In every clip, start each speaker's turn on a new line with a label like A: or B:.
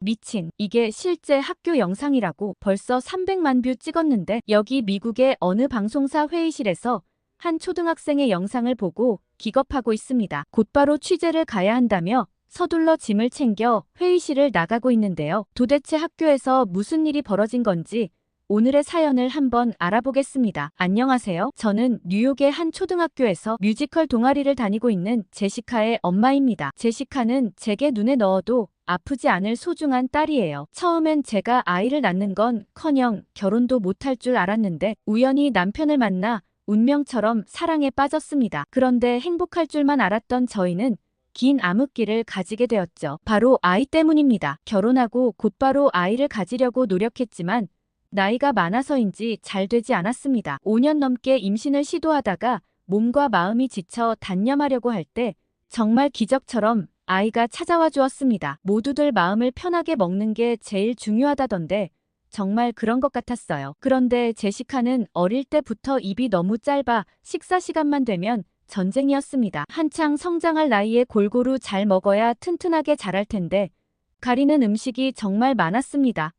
A: 미친. 이게 실제 학교 영상이라고. 벌써 300만 뷰 찍었는데 여기 미국의 어느 방송사 회의실에서 한 초등학생의 영상을 보고 기겁하고 있습니다. 곧바로 취재를 가야 한다며 서둘러 짐을 챙겨 회의실을 나가고 있는데요. 도대체 학교에서 무슨 일이 벌어진 건지 오늘의 사연을 한번 알아보겠습니다. 안녕하세요. 저는 뉴욕의 한 초등학교에서 뮤지컬 동아리를 다니고 있는 제시카의 엄마입니다. 제시카는 제게 눈에 넣어도 아프지 않을 소중한 딸이에요. 처음엔 제가 아이를 낳는 건 커녕 결혼도 못할 줄 알았는데 우연히 남편을 만나 운명처럼 사랑에 빠졌습니다. 그런데 행복할 줄만 알았던 저희는 긴 암흑기를 가지게 되었죠. 바로 아이 때문입니다. 결혼하고 곧바로 아이를 가지려고 노력했지만 나이가 많아서인지 잘 되지 않았습니다. 5년 넘게 임신을 시도하다가 몸과 마음이 지쳐 단념하려고 할 때 정말 기적처럼 아이가 찾아와 주었습니다. 모두들 마음을 편하게 먹는 게 제일 중요하다던데 정말 그런 것 같았어요. 그런데 제시카는 어릴 때부터 입이 너무 짧아 식사 시간만 되면 전쟁이었습니다. 한창 성장할 나이에 골고루 잘 먹어야 튼튼하게 자랄 텐데 가리는 음식이 정말 많았습니다.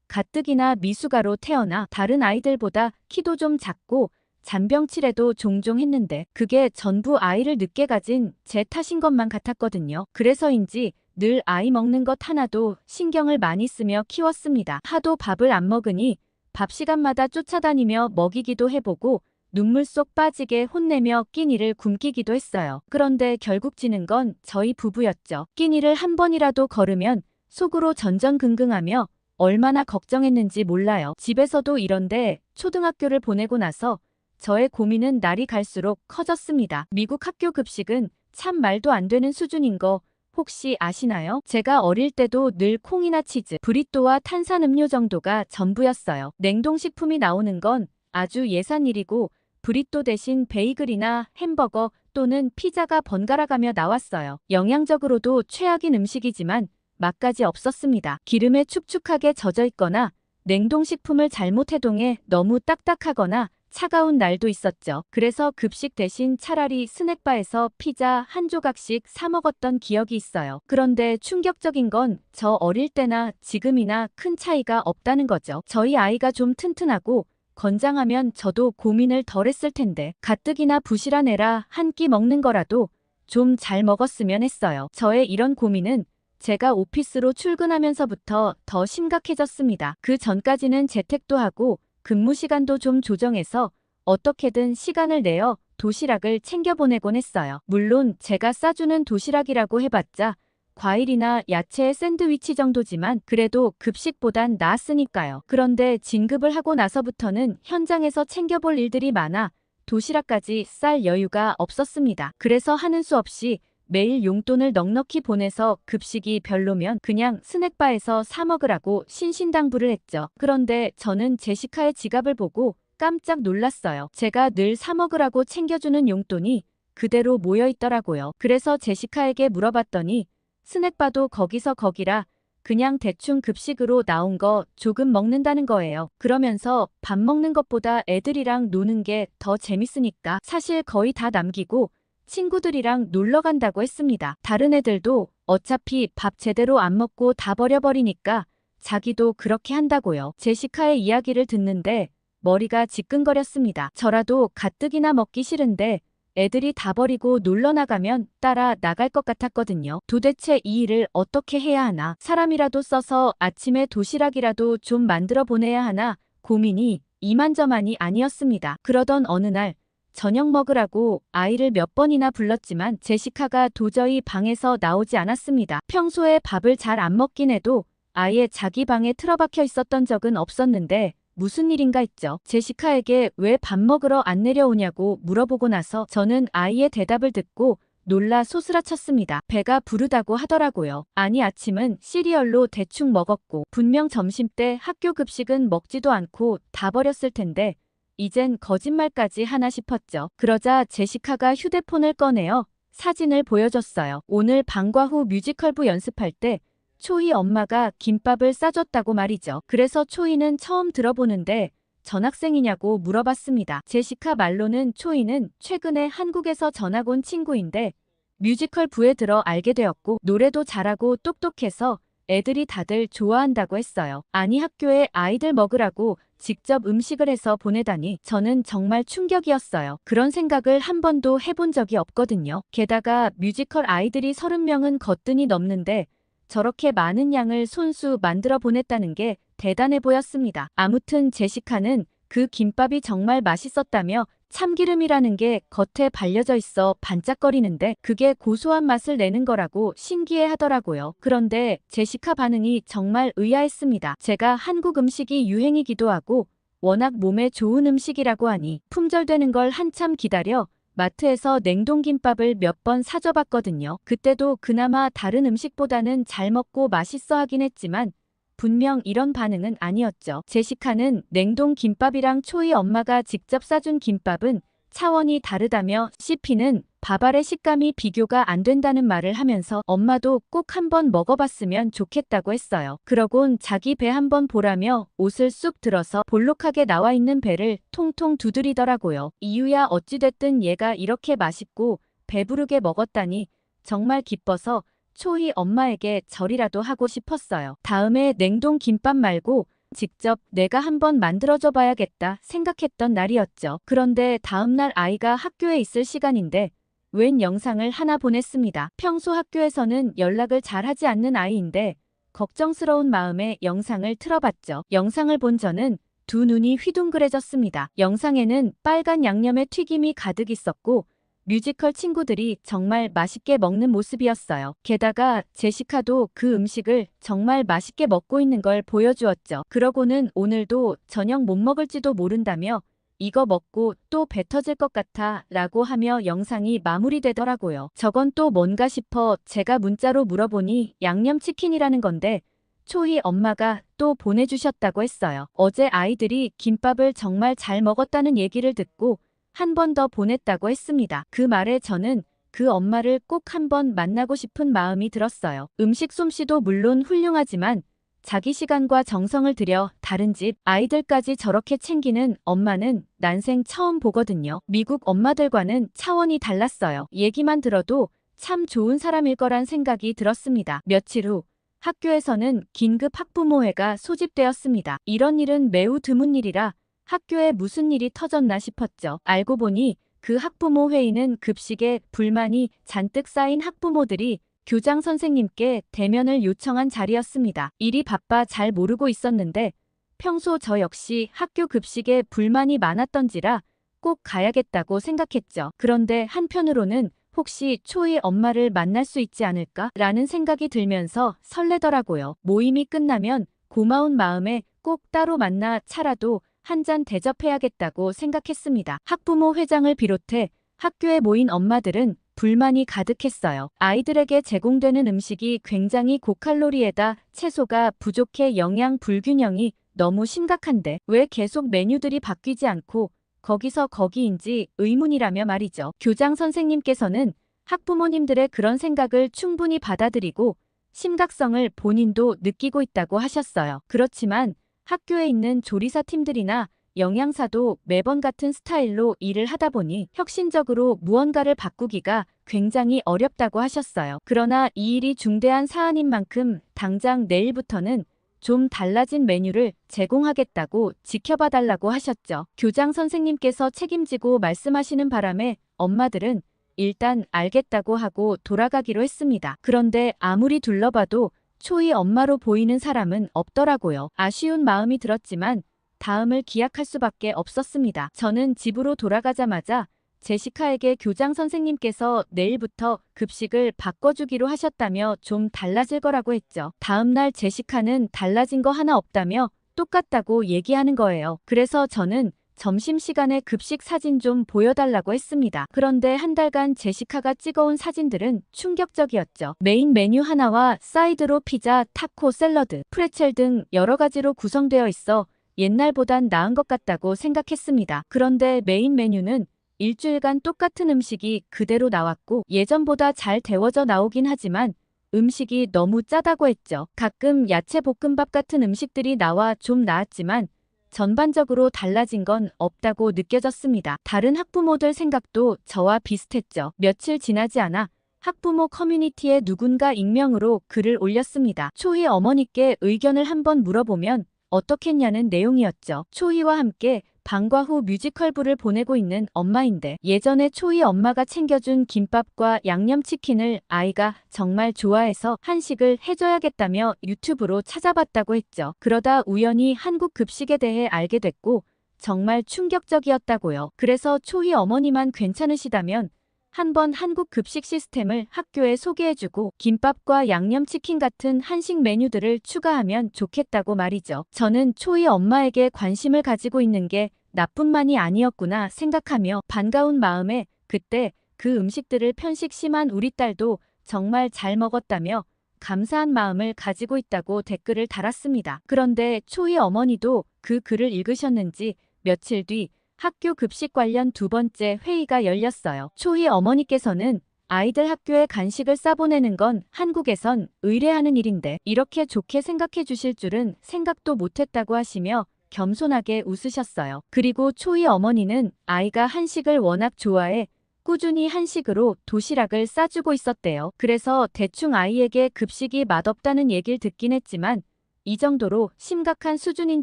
A: 가뜩이나 미숙아로 태어나 다른 아이들보다 키도 좀 작고 잔병치레도 종종 했는데 그게 전부 아이를 늦게 가진 제 탓인 것만 같았거든요. 그래서인지 늘 아이 먹는 것 하나도 신경을 많이 쓰며 키웠습니다. 하도 밥을 안 먹으니 밥 시간마다 쫓아다니며 먹이기도 해보고 눈물 쏙 빠지게 혼내며 끼니를 굶기기도 했어요. 그런데 결국 지는 건 저희 부부였죠. 끼니를 한 번이라도 걸으면 속으로 전전긍긍하며 얼마나 걱정했는지 몰라요. 집에서도 이런데 초등학교를 보내고 나서 저의 고민은 날이 갈수록 커졌습니다. 미국 학교 급식은 참 말도 안 되는 수준인 거 혹시 아시나요? 제가 어릴 때도 늘 콩이나 치즈, 브리또와 탄산음료 정도가 전부였어요. 냉동식품이 나오는 건 아주 예산일이고 브리또 대신 베이글이나 햄버거 또는 피자가 번갈아가며 나왔어요. 영양적으로도 최악인 음식이지만 맛까지 없었습니다. 기름에 축축하게 젖어 있거나 냉동식품을 잘못 해동해 너무 딱딱하거나 차가운 날도 있었죠. 그래서 급식 대신 차라리 스낵바에서 피자 한 조각씩 사 먹었던 기억이 있어요. 그런데 충격적인 건 저 어릴 때나 지금이나 큰 차이가 없다는 거죠. 저희 아이가 좀 튼튼하고 건장하면 저도 고민을 덜 했을 텐데 가뜩이나 부실한 애라 한 끼 먹는 거라도 좀 잘 먹었으면 했어요. 저의 이런 고민은 제가 오피스로 출근하면서부터 더 심각해졌습니다. 그 전까지는 재택도 하고 근무 시간도 좀 조정해서 어떻게든 시간을 내어 도시락을 챙겨보내곤 했어요. 물론 제가 싸주는 도시락이라고 해봤자 과일이나 야채 샌드위치 정도지만 그래도 급식보단 나았으니까요. 그런데 진급을 하고 나서부터는 현장에서 챙겨볼 일들이 많아 도시락까지 쌀 여유가 없었습니다. 그래서 하는 수 없이 매일 용돈을 넉넉히 보내서 급식이 별로면 그냥 스낵바에서 사 먹으라고 신신당부를 했죠. 그런데 저는 제시카의 지갑을 보고 깜짝 놀랐어요. 제가 늘 사 먹으라고 챙겨주는 용돈이 그대로 모여 있더라고요. 그래서 제시카에게 물어봤더니 스낵바도 거기서 거기라 그냥 대충 급식으로 나온 거 조금 먹는다는 거예요. 그러면서 밥 먹는 것보다 애들이랑 노는 게 더 재밌으니까 사실 거의 다 남기고 친구들이랑 놀러 간다고 했습니다. 다른 애들도 어차피 밥 제대로 안 먹고 다 버려버리니까 자기도 그렇게 한다고요. 제시카의 이야기를 듣는데 머리가 지끈거렸습니다. 저라도 가뜩이나 먹기 싫은데 애들이 다 버리고 놀러 나가면 따라 나갈 것 같았거든요. 도대체 이 일을 어떻게 해야 하나? 사람이라도 써서 아침에 도시락이라도 좀 만들어 보내야 하나? 고민이 이만저만이 아니었습니다. 그러던 어느 날 저녁 먹으라고 아이를 몇 번이나 불렀지만 제시카가 도저히 방에서 나오지 않았습니다. 평소에 밥을 잘 안 먹긴 해도 아예 자기 방에 틀어박혀 있었던 적은 없었는데 무슨 일인가 했죠. 제시카에게 왜 밥 먹으러 안 내려오냐고 물어보고 나서 저는 아이의 대답을 듣고 놀라 소스라쳤습니다. 배가 부르다고 하더라고요. 아니 아침은 시리얼로 대충 먹었고 분명 점심때 학교 급식은 먹지도 않고 다 버렸을 텐데 이젠 거짓말까지 하나 싶었죠. 그러자 제시카가 휴대폰을 꺼내어 사진을 보여줬어요. 오늘 방과 후 뮤지컬부 연습할 때 초이 엄마가 김밥을 싸줬다고 말이죠. 그래서 초이는 처음 들어보는데 전학생이냐고 물어봤습니다. 제시카 말로는 초이는 최근에 한국에서 전학 온 친구인데 뮤지컬부에 들어 알게 되었고 노래도 잘하고 똑똑해서 애들이 다들 좋아한다고 했어요. 아니 학교에 아이들 먹으라고 직접 음식을 해서 보내다니 저는 정말 충격이었어요. 그런 생각을 한 번도 해본 적이 없거든요. 게다가 뮤지컬 아이들이 30명은 거뜬히 넘는데 저렇게 많은 양을 손수 만들어 보냈다는 게 대단해 보였습니다. 아무튼 제시카는 그 김밥이 정말 맛있었다며 참기름이라는 게 겉에 발려져 있어 반짝거리는데 그게 고소한 맛을 내는 거라고 신기해 하더라고요. 그런데 제시카 반응이 정말 의아했습니다. 제가 한국 음식이 유행이기도 하고 워낙 몸에 좋은 음식이라고 하니 품절되는 걸 한참 기다려 마트에서 냉동김밥을 몇 번 사줘봤거든요. 그때도 그나마 다른 음식보다는 잘 먹고 맛있어 하긴 했지만 분명 이런 반응은 아니었죠. 제시카는 냉동 김밥이랑 초이 엄마가 직접 싸준 김밥은 차원이 다르다며 씹히는 밥알의 식감이 비교가 안 된다는 말을 하면서 엄마도 꼭 한번 먹어봤으면 좋겠다고 했어요. 그러곤 자기 배 한번 보라며 옷을 쑥 들어서 볼록하게 나와 있는 배를 통통 두드리더라고요. 이유야 어찌됐든 얘가 이렇게 맛있고 배부르게 먹었다니 정말 기뻐서 초이 엄마에게 절이라도 하고 싶었어요. 다음에 냉동 김밥 말고 직접 내가 한번 만들어줘 봐야겠다 생각했던 날이었죠. 그런데 다음날 아이가 학교에 있을 시간인데 웬 영상을 하나 보냈습니다. 평소 학교에서는 연락을 잘 하지 않는 아이인데 걱정스러운 마음에 영상을 틀어봤죠. 영상을 본 저는 두 눈이 휘둥그레졌습니다. 영상에는 빨간 양념에 튀김이 가득 있었고 뮤지컬 친구들이 정말 맛있게 먹는 모습이었어요. 게다가 제시카도 그 음식을 정말 맛있게 먹고 있는 걸 보여주었죠. 그러고는 오늘도 저녁 못 먹을지도 모른다며 이거 먹고 또 배 터질 것 같아 라고 하며 영상이 마무리되더라고요. 저건 또 뭔가 싶어 제가 문자로 물어보니 양념치킨이라는 건데 초이 엄마가 또 보내주셨다고 했어요. 어제 아이들이 김밥을 정말 잘 먹었다는 얘기를 듣고 한 번 더 보냈다고 했습니다. 그 말에 저는 그 엄마를 꼭 한번 만나고 싶은 마음이 들었어요. 음식 솜씨도 물론 훌륭하지만 자기 시간과 정성을 들여 다른 집 아이들까지 저렇게 챙기는 엄마는 난생 처음 보거든요. 미국 엄마들과는 차원이 달랐어요. 얘기만 들어도 참 좋은 사람일 거란 생각이 들었습니다. 며칠 후 학교에서는 긴급 학부모회가 소집되었습니다. 이런 일은 매우 드문 일이라 학교에 무슨 일이 터졌나 싶었죠. 알고 보니 그 학부모 회의는 급식에 불만이 잔뜩 쌓인 학부모들이 교장 선생님께 대면을 요청한 자리였습니다. 일이 바빠 잘 모르고 있었는데 평소 저 역시 학교 급식에 불만이 많았던지라 꼭 가야겠다고 생각했죠. 그런데 한편으로는 혹시 초이 엄마를 만날 수 있지 않을까? 라는 생각이 들면서 설레더라고요. 모임이 끝나면 고마운 마음에 꼭 따로 만나 차라도 한 잔 대접해야겠다고 생각했습니다. 학부모 회장을 비롯해 학교에 모인 엄마들은 불만이 가득했어요. 아이들에게 제공되는 음식이 굉장히 고칼로리에다 채소가 부족해 영양 불균형이 너무 심각한데 왜 계속 메뉴들이 바뀌지 않고 거기서 거기인지 의문이라며 말이죠. 교장 선생님께서는 학부모님들의 그런 생각을 충분히 받아들이고 심각성을 본인도 느끼고 있다고 하셨어요. 그렇지만 학교에 있는 조리사 팀들이나 영양사도 매번 같은 스타일로 일을 하다 보니 혁신적으로 무언가를 바꾸기가 굉장히 어렵다고 하셨어요. 그러나 이 일이 중대한 사안인 만큼 당장 내일부터는 좀 달라진 메뉴를 제공하겠다고 지켜봐 달라고 하셨죠. 교장 선생님께서 책임지고 말씀하시는 바람에 엄마들은 일단 알겠다고 하고 돌아가기로 했습니다. 그런데 아무리 둘러봐도 초이 엄마로 보이는 사람은 없더라고요. 아쉬운 마음이 들었지만 다음을 기약할 수밖에 없었습니다. 저는 집으로 돌아가자마자 제시카에게 교장 선생님께서 내일부터 급식을 바꿔주기로 하셨다며 좀 달라질 거라고 했죠. 다음날 제시카는 달라진 거 하나 없다며 똑같다고 얘기하는 거예요. 그래서 저는 점심시간에 급식 사진 좀 보여달라고 했습니다. 그런데 한 달간 제시카가 찍어온 사진들은 충격적이었죠. 메인 메뉴 하나와 사이드로 피자, 타코, 샐러드, 프레첼 등 여러 가지로 구성되어 있어 옛날보단 나은 것 같다고 생각했습니다. 그런데 메인 메뉴는 일주일간 똑같은 음식이 그대로 나왔고 예전보다 잘 데워져 나오긴 하지만 음식이 너무 짜다고 했죠. 가끔 야채 볶음밥 같은 음식들이 나와 좀 나았지만 전반적으로 달라진 건 없다고 느껴졌습니다. 다른 학부모들 생각도 저와 비슷했죠. 며칠 지나지 않아 학부모 커뮤니티에 누군가 익명으로 글을 올렸습니다. 초희 어머니께 의견을 한번 물어보면 어떻겠냐는 내용이었죠. 초희와 함께 방과 후 뮤지컬부를 보내고 있는 엄마인데 예전에 초희 엄마가 챙겨준 김밥과 양념치킨을 아이가 정말 좋아해서 한식을 해줘야겠다며 유튜브로 찾아봤다고 했죠. 그러다 우연히 한국 급식에 대해 알게 됐고 정말 충격적이었다고요. 그래서 초희 어머니만 괜찮으시다면 한번 한국 급식 시스템을 학교에 소개해주고 김밥과 양념치킨 같은 한식 메뉴들을 추가하면 좋겠다고 말이죠. 저는 초희 엄마에게 관심을 가지고 있는 게 나뿐만이 아니었구나 생각하며 반가운 마음에 그때 그 음식들을 편식 심한 우리 딸도 정말 잘 먹었다며 감사한 마음을 가지고 있다고 댓글을 달았습니다. 그런데 초희 어머니도 그 글을 읽으셨는지 며칠 뒤 학교 급식 관련 두 번째 회의가 열렸어요. 초희 어머니께서는 아이들 학교에 간식을 싸보내는 건 한국에선 의례하는 일인데 이렇게 좋게 생각해 주실 줄은 생각도 못했다고 하시며 겸손하게 웃으셨어요. 그리고 초희 어머니는 아이가 한식을 워낙 좋아해 꾸준히 한식으로 도시락을 싸주고 있었대요. 그래서 대충 아이에게 급식이 맛없다는 얘기를 듣긴 했지만 이 정도로 심각한 수준인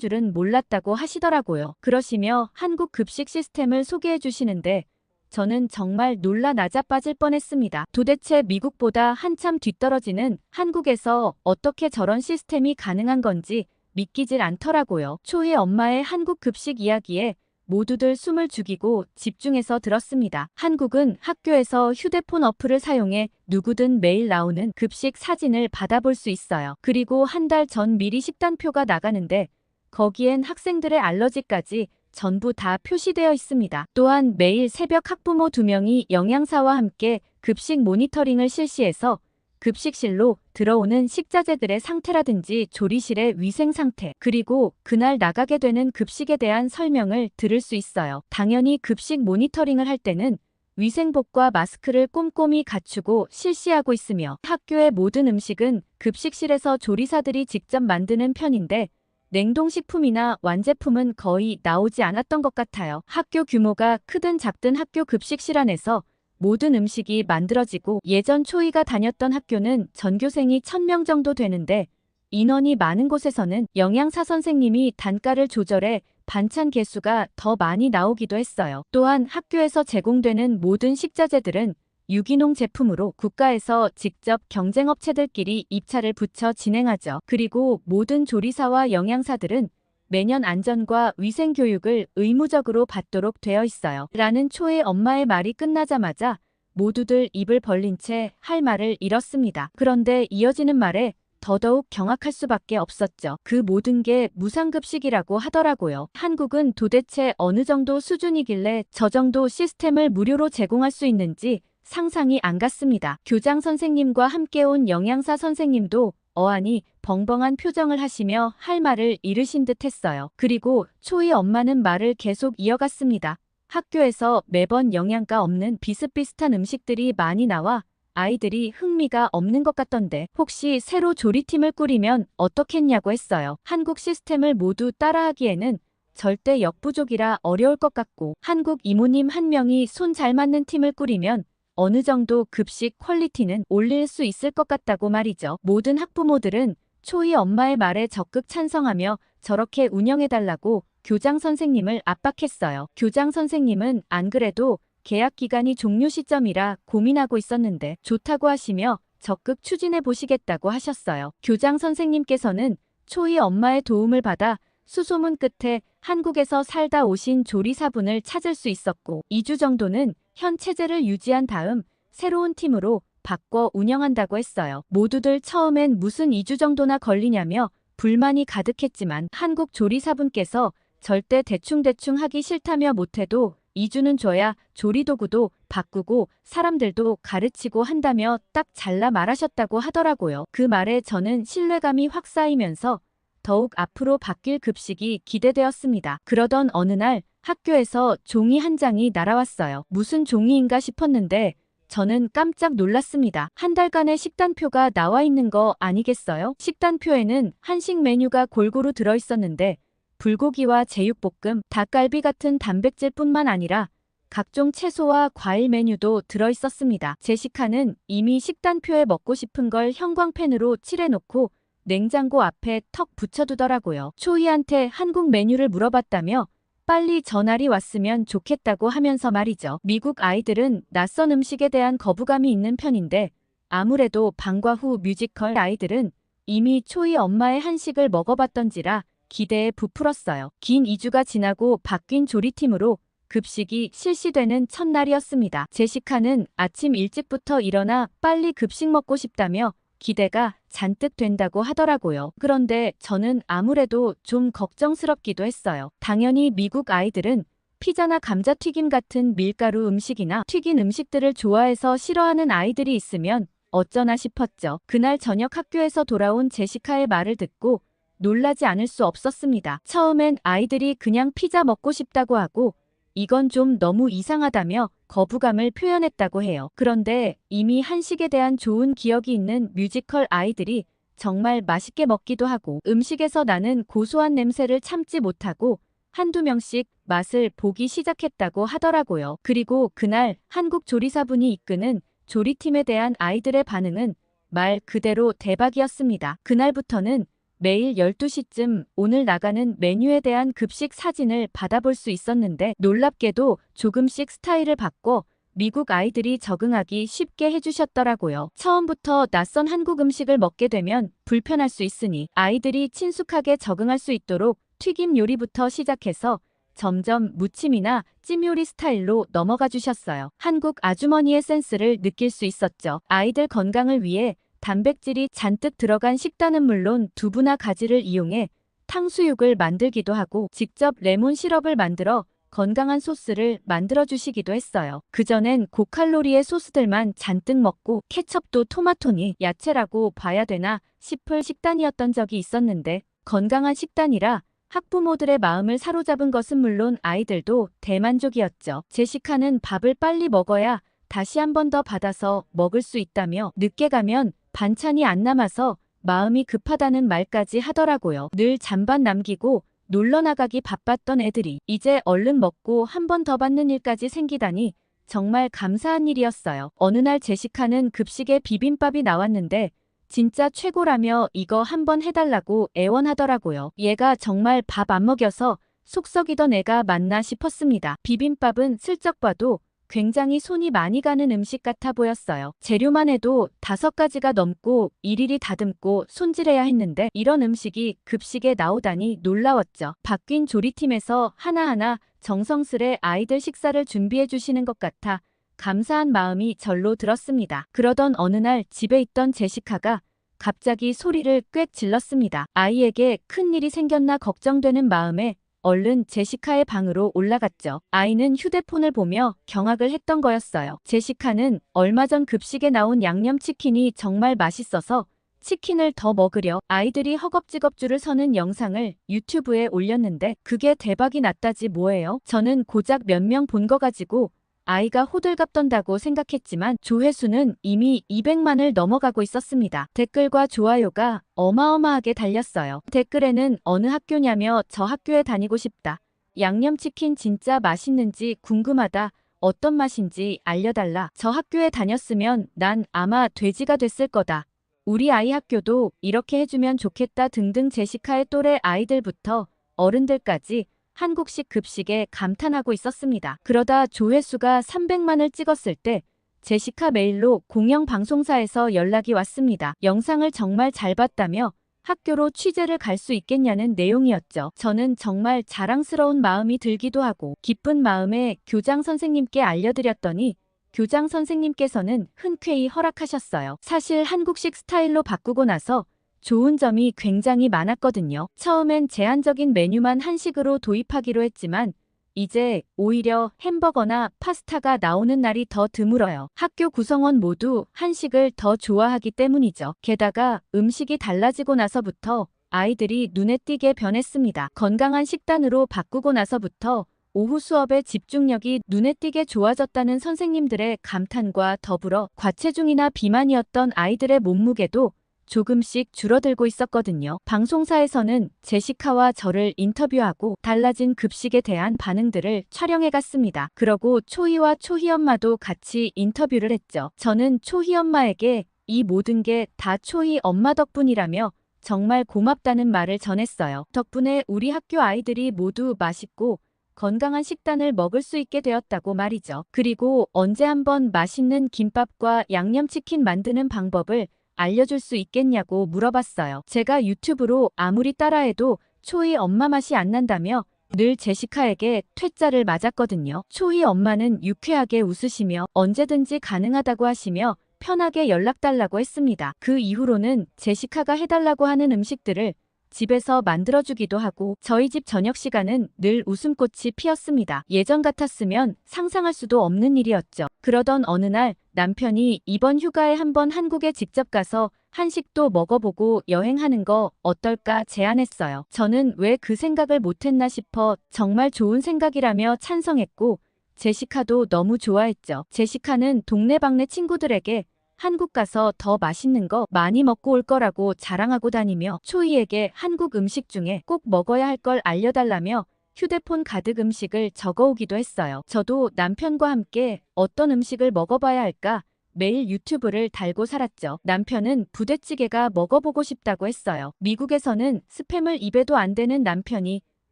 A: 줄은 몰랐다고 하시더라고요. 그러시며 한국 급식 시스템을 소개해 주시는데 저는 정말 놀라 나자빠질 뻔했습니다. 도대체 미국보다 한참 뒤떨어지는 한국에서 어떻게 저런 시스템이 가능한 건지 믿기질 않더라고요. 초희 엄마의 한국 급식 이야기에 모두들 숨을 죽이고 집중해서 들었습니다. 한국은 학교에서 휴대폰 어플을 사용해 누구든 매일 나오는 급식 사진을 받아볼 수 있어요. 그리고 한 달 전 미리 식단표가 나가는데 거기엔 학생들의 알러지까지 전부 다 표시되어 있습니다. 또한 매일 새벽 학부모 2명이 영양사와 함께 급식 모니터링을 실시해서 급식실로 들어오는 식자재들의 상태라든지 조리실의 위생 상태, 그리고 그날 나가게 되는 급식에 대한 설명을 들을 수 있어요. 당연히 급식 모니터링을 할 때는 위생복과 마스크를 꼼꼼히 갖추고 실시하고 있으며 학교의 모든 음식은 급식실에서 조리사들이 직접 만드는 편인데 냉동식품이나 완제품은 거의 나오지 않았던 것 같아요. 학교 규모가 크든 작든 학교 급식실 안에서 모든 음식이 만들어지고 예전 초희가 다녔던 학교는 전교생이 1000명 정도 되는데 인원이 많은 곳에서는 영양사 선생님이 단가를 조절해 반찬 개수가 더 많이 나오기도 했어요. 또한 학교에서 제공되는 모든 식자재들은 유기농 제품으로 국가에서 직접 경쟁업체들끼리 입찰을 붙여 진행하죠. 그리고 모든 조리사와 영양사들은 매년 안전과 위생 교육을 의무적으로 받도록 되어 있어요. 라는 초의 엄마의 말이 끝나자마자 모두들 입을 벌린 채 할 말을 잃었습니다. 그런데 이어지는 말에 더더욱 경악할 수밖에 없었죠. 그 모든 게 무상급식이라고 하더라고요. 한국은 도대체 어느 정도 수준이길래 저 정도 시스템을 무료로 제공할 수 있는지 상상이 안 갔습니다. 교장 선생님과 함께 온 영양사 선생님도 어안이 벙벙한 표정을 하시며 할 말을 잃으신 듯 했어요. 그리고 초희 엄마는 말을 계속 이어갔습니다. 학교에서 매번 영양가 없는 비슷비슷한 음식들이 많이 나와 아이들이 흥미가 없는 것 같던데 혹시 새로 조리팀을 꾸리면 어떻겠냐고 했어요. 한국 시스템을 모두 따라하기에는 절대 역부족이라 어려울 것 같고 한국 이모님 한 명이 손 잘 맞는 팀을 꾸리면 어느 정도 급식 퀄리티는 올릴 수 있을 것 같다고 말이죠. 모든 학부모들은 초희 엄마의 말에 적극 찬성하며 저렇게 운영해달라고 교장 선생님을 압박했어요. 교장 선생님은 안 그래도 계약 기간이 종료 시점이라 고민하고 있었는데 좋다고 하시며 적극 추진해 보시겠다고 하셨어요. 교장 선생님께서는 초희 엄마의 도움을 받아 수소문 끝에 한국에서 살다 오신 조리사분을 찾을 수 있었고 2주 정도는 현 체제를 유지한 다음 새로운 팀으로 바꿔 운영한다고 했어요. 모두들 처음엔 무슨 2주 정도나 걸리냐며 불만이 가득했지만 한국 조리사분께서 절대 대충대충 하기 싫다며 못해도 2주는 줘야 조리도구도 바꾸고 사람들도 가르치고 한다며 딱 잘라 말하셨다고 하더라고요. 그 말에 저는 신뢰감이 확 쌓이면서 더욱 앞으로 바뀔 급식이 기대되었습니다. 그러던 어느 날 학교에서 종이 한 장이 날아왔어요. 무슨 종이인가 싶었는데 저는 깜짝 놀랐습니다. 한 달간의 식단표가 나와 있는 거 아니겠어요? 식단표에는 한식 메뉴가 골고루 들어있었는데 불고기와 제육볶음, 닭갈비 같은 단백질뿐만 아니라 각종 채소와 과일 메뉴도 들어있었습니다. 제시카는 이미 식단표에 먹고 싶은 걸 형광펜으로 칠해놓고 냉장고 앞에 턱 붙여두더라고요. 초이한테 한국 메뉴를 물어봤다며 빨리 전날이 왔으면 좋겠다고 하면서 말이죠. 미국 아이들은 낯선 음식에 대한 거부감이 있는 편인데 아무래도 방과 후 뮤지컬 아이들은 이미 초이 엄마의 한식을 먹어봤던지라 기대에 부풀었어요. 긴 2주가 지나고 바뀐 조리팀으로 급식이 실시되는 첫날이었습니다. 제시카는 아침 일찍부터 일어나 빨리 급식 먹고 싶다며 기대가 잔뜩 된다고 하더라고요. 그런데 저는 아무래도 좀 걱정스럽기도 했어요. 당연히 미국 아이들은 피자나 감자튀김 같은 밀가루 음식이나 튀긴 음식들을 좋아해서 싫어하는 아이들이 있으면 어쩌나 싶었죠. 그날 저녁 학교에서 돌아온 제시카의 말을 듣고 놀라지 않을 수 없었습니다. 처음엔 아이들이 그냥 피자 먹고 싶다고 하고 이건 좀 너무 이상하다며 거부감을 표현했다고 해요. 그런데 이미 한식에 대한 좋은 기억이 있는 뮤지컬 아이들이 정말 맛있게 먹기도 하고 음식에서 나는 고소한 냄새를 참지 못하고 한두 명씩 맛을 보기 시작했다고 하더라고요. 그리고 그날 한국 조리사분이 이끄는 조리팀에 대한 아이들의 반응은 말 그대로 대박이었습니다. 그날부터는 매일 12시쯤 오늘 나가는 메뉴에 대한 급식 사진을 받아볼 수 있었는데 놀랍게도 조금씩 스타일을 바꿔 미국 아이들이 적응하기 쉽게 해주셨더라고요. 처음부터 낯선 한국 음식을 먹게 되면 불편할 수 있으니 아이들이 친숙하게 적응할 수 있도록 튀김 요리부터 시작해서 점점 무침이나 찜 요리 스타일로 넘어가 주셨어요. 한국 아주머니의 센스를 느낄 수 있었죠. 아이들 건강을 위해 단백질이 잔뜩 들어간 식단은 물론 두부나 가지를 이용해 탕수육을 만들기도 하고 직접 레몬 시럽을 만들어 건강한 소스를 만들어주시기도 했어요. 그전엔 고칼로리의 소스들만 잔뜩 먹고 케첩도 토마토니 야채라고 봐야 되나 싶을 식단이었던 적이 있었는데 건강한 식단이라 학부모들의 마음을 사로잡은 것은 물론 아이들도 대만족이었죠. 제시카는 밥을 빨리 먹어야 다시 한 번 더 받아서 먹을 수 있다며 늦게 가면 반찬이 안 남아서 마음이 급하다는 말까지 하더라고요. 늘 잔반 남기고 놀러 나가기 바빴던 애들이 이제 얼른 먹고 한 번 더 받는 일까지 생기다니 정말 감사한 일이었어요. 어느 날 제시카는 급식에 비빔밥이 나왔는데 진짜 최고라며 이거 한번 해달라고 애원하더라고요. 얘가 정말 밥 안 먹여서 속 썩이던 애가 맞나 싶었습니다. 비빔밥은 슬쩍 봐도 굉장히 손이 많이 가는 음식 같아 보였어요. 재료만 해도 5가지가 넘고 일일이 다듬고 손질해야 했는데 이런 음식이 급식에 나오다니 놀라웠죠. 바뀐 조리팀에서 하나하나 정성스레 아이들 식사를 준비해 주시는 것 같아 감사한 마음이 절로 들었습니다. 그러던 어느 날 집에 있던 제시카가 갑자기 소리를 꽥 질렀습니다. 아이에게 큰일이 생겼나 걱정되는 마음에 얼른 제시카의 방으로 올라갔죠. 아이는 휴대폰을 보며 경악을 했던 거였어요. 제시카는 얼마 전 급식에 나온 양념치킨이 정말 맛있어서 치킨을 더 먹으려 아이들이 허겁지겁 줄을 서는 영상을 유튜브에 올렸는데 그게 대박이 났다지 뭐예요. 저는 고작 몇 명 본 거 가지고 아이가 호들갑 떤다고 생각했지만 조회수는 이미 200만을 넘어가고 있었습니다. 댓글과 좋아요가 어마어마하게 달렸어요. 댓글에는 어느 학교냐며 저 학교에 다니고 싶다. 양념치킨 진짜 맛있는지 궁금하다. 어떤 맛인지 알려달라. 저 학교에 다녔으면 난 아마 돼지가 됐을 거다. 우리 아이 학교도 이렇게 해주면 좋겠다 등등 제시카의 또래 아이들부터 어른들까지 한국식 급식에 감탄하고 있었습니다. 그러다 조회수가 300만을 찍었을 때 제시카 메일로 공영방송사에서 연락이 왔습니다. 영상을 정말 잘 봤다며 학교로 취재를 갈 수 있겠냐는 내용이었죠. 저는 정말 자랑스러운 마음이 들기도 하고 기쁜 마음에 교장 선생님께 알려드렸더니 교장 선생님께서는 흔쾌히 허락하셨어요. 사실 한국식 스타일로 바꾸고 나서 좋은 점이 굉장히 많았거든요. 처음엔 제한적인 메뉴만 한식으로 도입하기로 했지만 이제 오히려 햄버거나 파스타가 나오는 날이 더 드물어요. 학교 구성원 모두 한식을 더 좋아하기 때문이죠. 게다가 음식이 달라지고 나서부터 아이들이 눈에 띄게 변했습니다. 건강한 식단으로 바꾸고 나서부터 오후 수업의 집중력이 눈에 띄게 좋아졌다는 선생님들의 감탄과 더불어 과체중이나 비만이었던 아이들의 몸무게도 조금씩 줄어들고 있었거든요. 방송사에서는 제시카와 저를 인터뷰하고 달라진 급식에 대한 반응들을 촬영해 갔습니다. 그러고 초이와 초희 엄마도 같이 인터뷰를 했죠. 저는 초희 엄마에게 이 모든 게 다 초희 엄마 덕분이라며 정말 고맙다는 말을 전했어요. 덕분에 우리 학교 아이들이 모두 맛있고 건강한 식단을 먹을 수 있게 되었다고 말이죠. 그리고 언제 한번 맛있는 김밥과 양념치킨 만드는 방법을 알려줄 수 있겠냐고 물어봤어요. 제가 유튜브로 아무리 따라해도 초이 엄마 맛이 안 난다며 늘 제시카에게 퇴짜를 맞았거든요. 초이 엄마는 유쾌하게 웃으시며 언제든지 가능하다고 하시며 편하게 연락달라고 했습니다. 그 이후로는 제시카가 해달라고 하는 음식들을 집에서 만들어주기도 하고 저희 집 저녁 시간은 늘 웃음꽃이 피었습니다. 예전 같았으면 상상할 수도 없는 일이었죠. 그러던 어느 날 남편이 이번 휴가에 한번 한국에 직접 가서 한식도 먹어보고 여행하는 거 어떨까 제안했어요. 저는 왜 그 생각을 못했나 싶어 정말 좋은 생각이라며 찬성했고 제시카도 너무 좋아했죠. 제시카는 동네방네 친구들에게 한국 가서 더 맛있는 거 많이 먹고 올 거라고 자랑하고 다니며 초이에게 한국 음식 중에 꼭 먹어야 할 걸 알려달라며 휴대폰 가득 음식을 적어오기도 했어요. 저도 남편과 함께 어떤 음식을 먹어봐야 할까 매일 유튜브를 달고 살았죠. 남편은 부대찌개가 먹어보고 싶다고 했어요. 미국에서는 스팸을 입에도 안 대는 남편이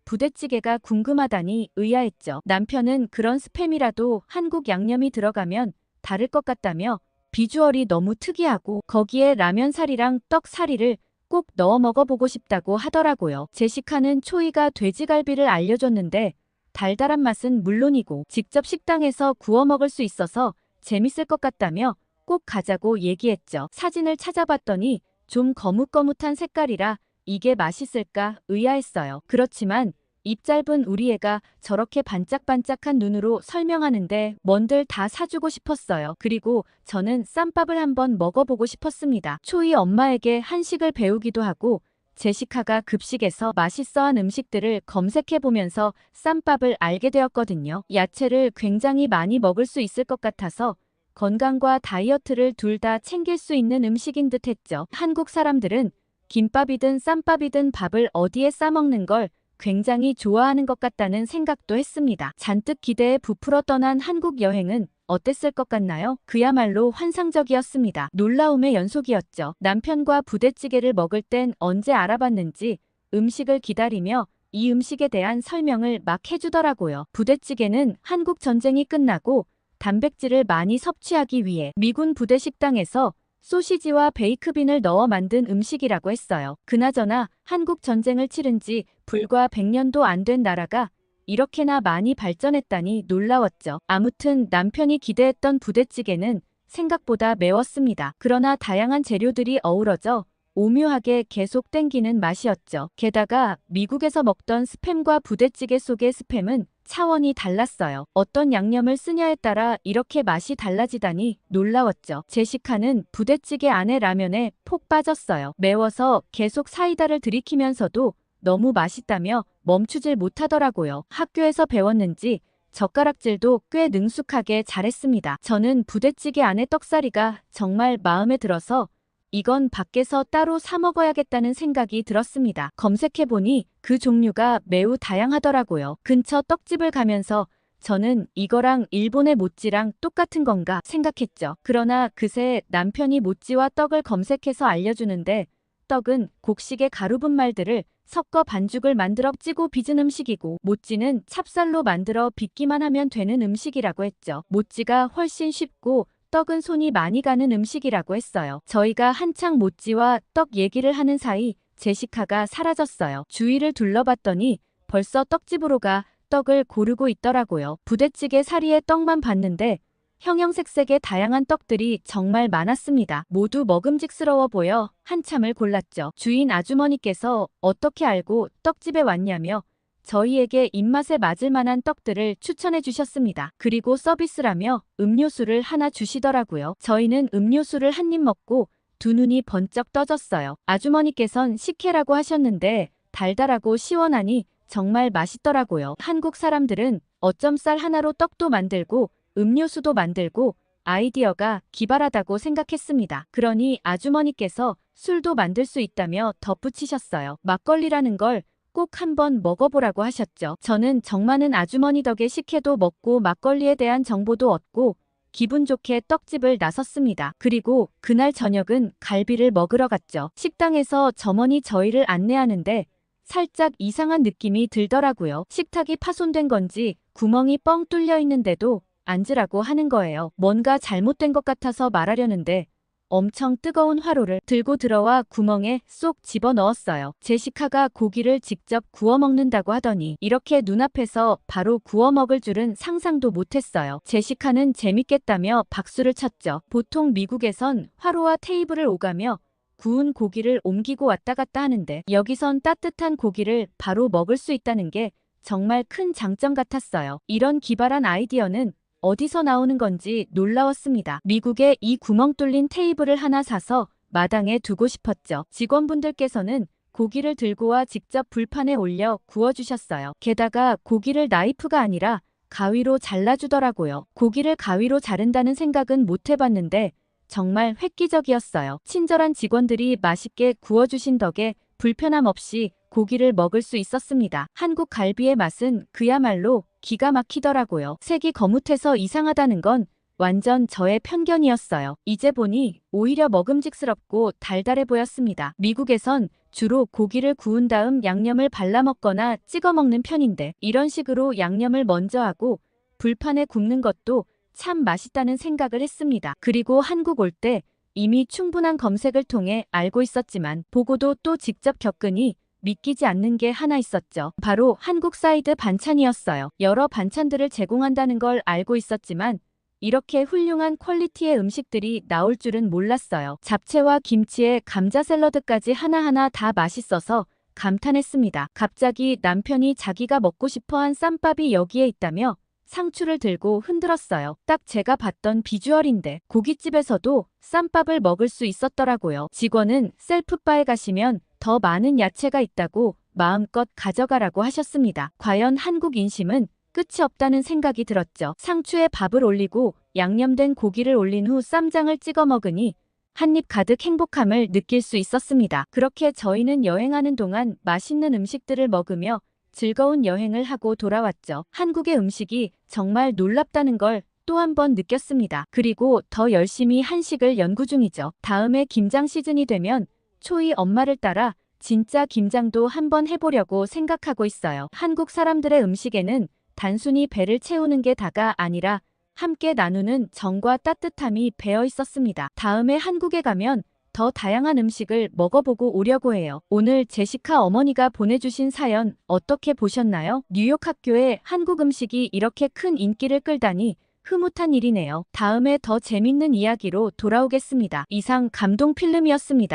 A: 부대찌개가 궁금하다니 의아했죠. 남편은 그런 스팸이라도 한국 양념이 들어가면 다를 것 같다며 비주얼이 너무 특이하고 거기에 라면 사리랑 떡 사리를 꼭 넣어 먹어보고 싶다고 하더라고요. 제시카는 초이가 돼지갈비를 알려줬는데 달달한 맛은 물론이고 직접 식당에서 구워 먹을 수 있어서 재밌을 것 같다며 꼭 가자고 얘기했죠. 사진을 찾아봤더니 좀 거뭇거뭇한 색깔이라 이게 맛있을까 의아했어요. 그렇지만 입 짧은 우리 애가 저렇게 반짝반짝한 눈으로 설명하는데 뭔들 다 사주고 싶었어요. 그리고 저는 쌈밥을 한번 먹어보고 싶었습니다. 초이 엄마에게 한식을 배우기도 하고 제시카가 급식에서 맛있어한 음식들을 검색해보면서 쌈밥을 알게 되었거든요. 야채를 굉장히 많이 먹을 수 있을 것 같아서 건강과 다이어트를 둘 다 챙길 수 있는 음식인 듯 했죠. 한국 사람들은 김밥이든 쌈밥이든 밥을 어디에 싸먹는 걸 굉장히 좋아하는 것 같다는 생각도 했습니다. 잔뜩 기대에 부풀어 떠난 한국 여행은 어땠을 것 같나요? 그야말로 환상적이었습니다. 놀라움의 연속이었죠. 남편과 부대찌개를 먹을 땐 언제 알아봤는지 음식을 기다리며 이 음식에 대한 설명을 막 해주더라고요. 부대찌개는 한국 전쟁이 끝나고 단백질을 많이 섭취하기 위해 미군 부대 식당에서 소시지와 베이크빈을 넣어 만든 음식이라고 했어요. 그나저나 한국 전쟁을 치른 지 불과 100년도 안 된 나라가 이렇게나 많이 발전했다니 놀라웠죠. 아무튼 남편이 기대했던 부대찌개는 생각보다 매웠습니다. 그러나 다양한 재료들이 어우러져 오묘하게 계속 땡기는 맛이었죠. 게다가 미국에서 먹던 스팸과 부대찌개 속의 스팸은 차원이 달랐어요. 어떤 양념을 쓰냐에 따라 이렇게 맛이 달라지다니 놀라웠죠. 제시카는 부대찌개 안에 라면에 폭 빠졌어요. 매워서 계속 사이다를 들이키면서도 너무 맛있다며 멈추질 못하더라고요. 학교에서 배웠는지 젓가락질도 꽤 능숙하게 잘했습니다. 저는 부대찌개 안에 떡사리가 정말 마음에 들어서 이건 밖에서 따로 사 먹어야겠다는 생각이 들었습니다. 검색해보니 그 종류가 매우 다양하더라고요. 근처 떡집을 가면서 저는 이거랑 일본의 모찌랑 똑같은 건가 생각했죠. 그러나 그새 남편이 모찌와 떡을 검색해서 알려주는데 떡은 곡식의 가루분말들을 섞어 반죽을 만들어 찌고 빚은 음식이고 모찌는 찹쌀로 만들어 빚기만 하면 되는 음식이라고 했죠. 모찌가 훨씬 쉽고 떡은 손이 많이 가는 음식이라고 했어요. 저희가 한창 모찌와 떡 얘기를 하는 사이 제시카가 사라졌어요. 주위를 둘러봤더니 벌써 떡집으로 가 떡을 고르고 있더라고요. 부대찌개 사리에 떡만 봤는데 형형색색의 다양한 떡들이 정말 많았습니다. 모두 먹음직스러워 보여 한참을 골랐죠. 주인 아주머니께서 어떻게 알고 떡집에 왔냐며 저희에게 입맛에 맞을 만한 떡들을 추천해 주셨습니다. 그리고 서비스라며 음료수를 하나 주시더라고요. 저희는 음료수를 한 입 먹고 두 눈이 번쩍 떠졌어요. 아주머니께선 식혜라고 하셨는데 달달하고 시원하니 정말 맛있더라고요. 한국 사람들은 어쩜 쌀 하나로 떡도 만들고 음료수도 만들고 아이디어가 기발하다고 생각했습니다. 그러니 아주머니께서 술도 만들 수 있다며 덧붙이셨어요. 막걸리라는 걸 꼭 한번 먹어보라고 하셨죠. 저는 정많은 아주머니 덕에 식혜도 먹고 막걸리에 대한 정보도 얻고 기분 좋게 떡집을 나섰습니다. 그리고 그날 저녁은 갈비를 먹으러 갔죠. 식당에서 점원이 저희를 안내하는데 살짝 이상한 느낌이 들더라고요. 식탁이 파손된 건지 구멍이 뻥 뚫려 있는데도 앉으라고 하는 거예요. 뭔가 잘못된 것 같아서 말하려는데 엄청 뜨거운 화로를 들고 들어와 구멍에 쏙 집어넣었어요. 제시카가 고기를 직접 구워 먹는다고 하더니 이렇게 눈앞에서 바로 구워 먹을 줄은 상상도 못했어요. 제시카는 재밌겠다며 박수를 쳤죠. 보통 미국에선 화로와 테이블을 오가며 구운 고기를 옮기고 왔다 갔다 하는데 여기선 따뜻한 고기를 바로 먹을 수 있다는 게 정말 큰 장점 같았어요. 이런 기발한 아이디어는 어디서 나오는 건지 놀라웠습니다. 미국에 이 구멍 뚫린 테이블을 하나 사서 마당에 두고 싶었죠. 직원분들께서는 고기를 들고 와 직접 불판에 올려 구워주셨어요. 게다가 고기를 나이프가 아니라 가위로 잘라주더라고요. 고기를 가위로 자른다는 생각은 못 해봤는데 정말 획기적이었어요. 친절한 직원들이 맛있게 구워주신 덕에 불편함 없이 고기를 먹을 수 있었습니다. 한국 갈비의 맛은 그야말로 기가 막히더라고요. 색이 거뭇해서 이상하다는 건 완전 저의 편견이었어요. 이제 보니 오히려 먹음직스럽고 달달해 보였습니다. 미국에선 주로 고기를 구운 다음 양념을 발라 먹거나 찍어 먹는 편인데 이런 식으로 양념을 먼저 하고 불판에 굽는 것도 참 맛있다는 생각을 했습니다. 그리고 한국 올 때 이미 충분한 검색을 통해 알고 있었지만 보고도 또 직접 겪으니 믿기지 않는 게 하나 있었죠. 바로 한국 사이드 반찬이었어요. 여러 반찬들을 제공한다는 걸 알고 있었지만 이렇게 훌륭한 퀄리티의 음식들이 나올 줄은 몰랐어요. 잡채와 김치에 감자 샐러드까지 하나하나 다 맛있어서 감탄했습니다. 갑자기 남편이 자기가 먹고 싶어한 쌈밥이 여기에 있다며 상추를 들고 흔들었어요. 딱 제가 봤던 비주얼인데 고깃집에서도 쌈밥을 먹을 수 있었더라고요. 직원은 셀프바에 가시면 더 많은 야채가 있다고 마음껏 가져가라고 하셨습니다. 과연 한국 인심은 끝이 없다는 생각이 들었죠. 상추에 밥을 올리고 양념된 고기를 올린 후 쌈장을 찍어 먹으니 한입 가득 행복함을 느낄 수 있었습니다. 그렇게 저희는 여행하는 동안 맛있는 음식들을 먹으며 즐거운 여행을 하고 돌아왔죠. 한국의 음식이 정말 놀랍다는 걸 또 한 번 느꼈습니다. 그리고 더 열심히 한식을 연구 중이죠. 다음에 김장 시즌이 되면 초이 엄마를 따라 진짜 김장도 한번 해보려고 생각하고 있어요. 한국 사람들의 음식에는 단순히 배를 채우는 게 다가 아니라 함께 나누는 정과 따뜻함이 배어 있었습니다. 다음에 한국에 가면 더 다양한 음식을 먹어보고 오려고 해요. 오늘 제시카 어머니가 보내주신 사연 어떻게 보셨나요? 뉴욕 학교에 한국 음식이 이렇게 큰 인기를 끌다니 흐뭇한 일이네요. 다음에 더 재밌는 이야기로 돌아오겠습니다. 이상 감동 필름이었습니다.